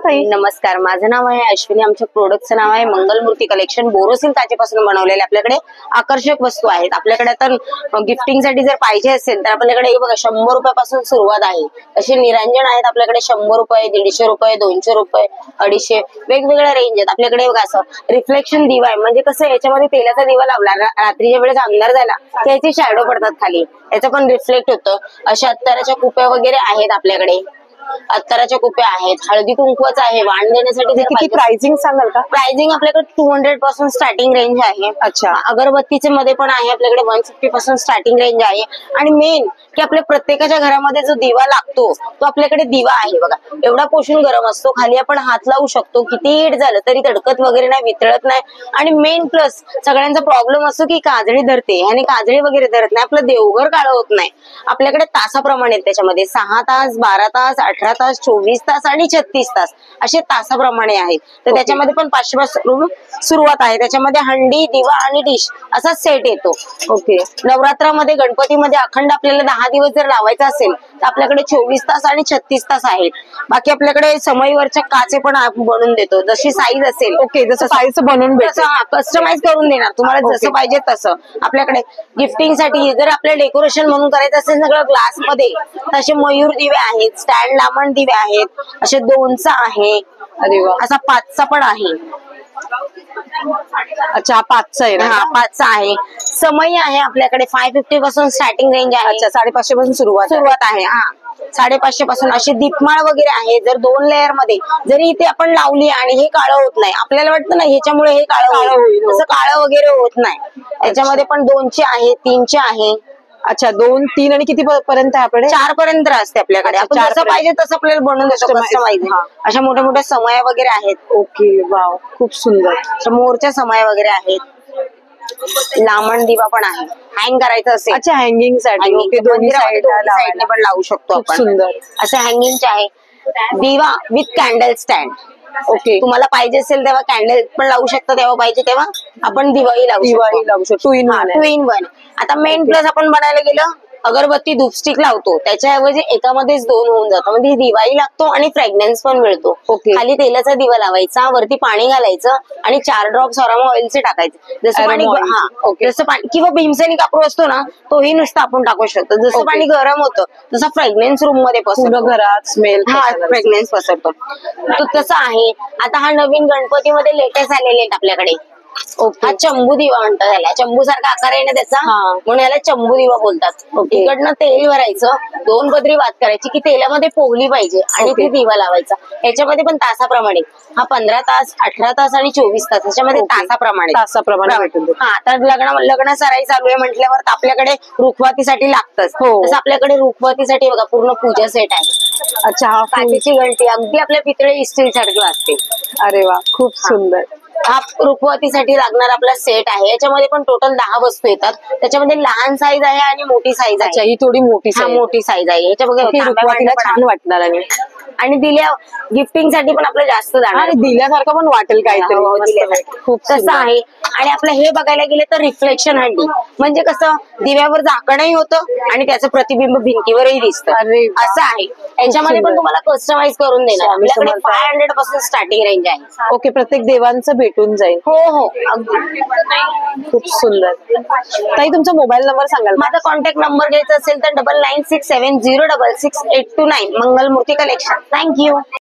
ताई. नमस्कार, माझं नाव आहे अश्विनी. आमच्या प्रोडक्टचं नाव आहे मंगलमूर्ती कलेक्शन. बोरोसिल काचेपासून बनवलेले आपल्याकडे आकर्षक वस्तू आहेत. आपल्याकडे तर गिफ्टिंगसाठी जर पाहिजे असेल तर आपल्याकडे हे बघा 100 रुपयापासून सुरुवात आहे. असे निरंजन आहेत आपल्याकडे 100 रुपये, 150 रुपये, 200 रुपये, 250, वेगवेगळ्या रेंज आहेत आपल्याकडे. बघा असं रिफ्लेक्शन दिवा आहे, म्हणजे कसं याच्यामध्ये तेलाचा दिवा लावला रात्रीच्या वेळेस अंधार झाला की याचे शॅडो पडतात खाली, याचं पण रिफ्लेक्ट होतं. अशा अत्तराच्या कुप्या वगैरे आहेत आपल्याकडे. अत्तराच्या कुप्या आहेत, हळदी कुंकवाचं आहे, वाण देण्यासाठी. किती प्राइसिंग सांगाल का? प्राइसिंग आपल्याकडे 200 पासून स्टार्टिंग रेंज आहे. अच्छा. अगरबत्तीचे मध्ये पण आहे आपल्याकडे 150 पासून स्टार्टिंग रेंज आहे. आणि मेन की आपल्या प्रत्येकाच्या घरामध्ये जो दिवा लागतो तो आपल्याकडे दिवा आहे बघा. एवढा पोषण गरम असतो, खाली आपण हात लावू शकतो, किती हीट झालं तरी तडकत वगैरे नाही, वितळत नाही. आणि मेन प्लस सगळ्यांचा प्रॉब्लेम असतो की काजळी धरते आणि काजळी वगैरे धरत नाही, आपलं देवघर काळं होत नाही. आपल्याकडे तासाप्रमाणे त्याच्यामध्ये 6 तास, 12 तास, 18 तास, 24 तास आणि 36 तास असे तासाप्रमाणे आहेत. तर त्याच्यामध्ये पण 500 पासून सुरुवात आहे. त्याच्यामध्ये हंडी, दिवा आणि डिश असा सेट येतो. ओके. नवरात्रामध्ये गणपतीमध्ये अखंड आपल्याला 10 दिवस जर लावायचा असेल तर आपल्याकडे 24 तास आणि 36 तास आहेत. बाकी आपल्याकडे समईवरच्या काचे पण बनवून देतो, जशी साईज असेल. ओके, जसं साईज बनवून कस्टमाइज करून देणार तुम्हाला जसं पाहिजे तसं. आपल्याकडे गिफ्टिंग साठी जर आपल्याला डेकोरेशन म्हणून करायचं असेल सगळं ग्लास मध्ये, तसे मयूर दिवे आहेत, स्टँड लामण दिवे आहेत, असे 2चा आहे. अरे वा. असा 5चा पण आहे. अच्छा, 5चा आहे. हा 5चा आहे. समई आहे आपल्याकडे 550 पासून स्टार्टिंग रेंज आहे. अच्छा, 550 पासून सुरुवात आहे. हा 550 पासून. अशी दीपमाळ वगैरे आहे. जर 2 लेअर मध्ये जरी इथे आपण लावली आणि हे काळं होत नाही, आपल्याला वाटतं ना ह्याच्यामुळे हे काळं होईल, तसं काळं वगैरे होत नाही. त्याच्यामध्ये पण 2चे आहे, 3चे आहे. अच्छा, 2, 3 आणि किती पर्यंत आहे आपल्याकडे? 4 पर्यंत असते आपल्याकडे. आपण जसं पाहिजे तसं आपल्याला बनवून देतो कस्टमाइज. अशा मोठ्या मोठ्या समया वगैरे आहेत. ओके, वाव, खूप सुंदर. मोरच्या समया वगैरे आहेत. लामण दिवा पण आहे, हँग करायचं असेल. अच्छा, हँगिंग साठी. ओके, दोन्ही साईडने पण लावू शकतो आपण. सुंदर असं हँगिंगचे आहे. दिवा विथ कॅन्डल स्टँड. ओके, तुम्हाला पाहिजे असेल तेव्हा कॅन्डल पण लावू शकता, तेव्हा पाहिजे तेव्हा आपण दिवाळी लावू शकतो. 2 in 1. आता मेन प्लस आपण बनायला गेलं अगरबत्ती, धूपस्टिक लावतो, त्याच्याऐवजी एकामध्येच 2 होऊन जातं. म्हणजे दिवाळी लागतो आणि फ्रॅग्रन्स पण मिळतो. खाली तेलाचा दिवा लावायचा, वरती पाणी घालायचं आणि 4 ड्रॉप्स अरोमा ऑइलचे टाकायचे. जसं पाणी जसं पाणी किंवा भीमसेनी कापूर असतो ना, तोही नुसतं आपण टाकू शकतो. जसं पाणी गरम होतं तसं फ्रॅग्रन्स रूम मध्ये पसरतो, घरात स्मेल फ्रॅग्रन्स पसरतो. तो तसं आहे. आता हा नवीन गणपतीमध्ये लेटेस्ट आलेले आहेत आपल्याकडे. हा चंबू दिवा म्हणतात त्याला. चंबू सारखा आकार आहे ना त्याचा, म्हणून याला चंबू दिवा बोलतात. इकडनं तेल भरायचं, 2 पदरी वात करायची की तेलामध्ये पोहली पाहिजे आणि ते दिवा लावायचा. याच्यामध्ये पण तासाप्रमाणे. हा 15 तास, 18 तास आणि 24 तास याच्यामध्ये तासाप्रमाणे. हा, तर लग्न सराई चालू आहे म्हटल्यावर आपल्याकडे रुखवातीसाठी लागतच. तसं आपल्याकडे रुखवातीसाठी बघा पूर्ण पूजा सेट आहे. अच्छा, काचेची घंटी अगदी आपल्या पितळे स्टील सारखी असते. अरे वा, खूप सुंदर. हा रुखवतीसाठी लागणार आपला सेट आहे. याच्यामध्ये पण टोटल 10 वस्तू येतात. त्याच्यामध्ये लहान साईज आहे आणि मोठी साईज आहे. ही थोडी मोठी साईज आहे. याच्या रुखवतीला छान वाटणार आहे. आणि दिल्या गिफ्टिंग साठी पण आपलं जास्त जाणार, दिल्यासारखं पण वाटेल काहीतरी. खूप तसं आहे. आणि आपलं हे बघायला गेलं तर रिफ्लेक्शन हंडी, म्हणजे कसं दिव्यावर झाकणही होतं आणि त्याचं प्रतिबिंब भिंतीवरही दिसतं. असं आहे. याच्यामध्ये पण तुम्हाला कस्टमाइज करून देणार. आपल्याकडे 500 पासून स्टार्टिंग रेंज आहे. ओके, प्रत्येक देवांचं भेटून जाईल. हो, अगदी. खूप सुंदर. ताई, तुमचा मोबाईल नंबर सांगाल? माझा कॉन्टॅक्ट नंबर घ्यायचा असेल तर 9967066829. मंगलमूर्ती कलेक्शन. थँक्यू.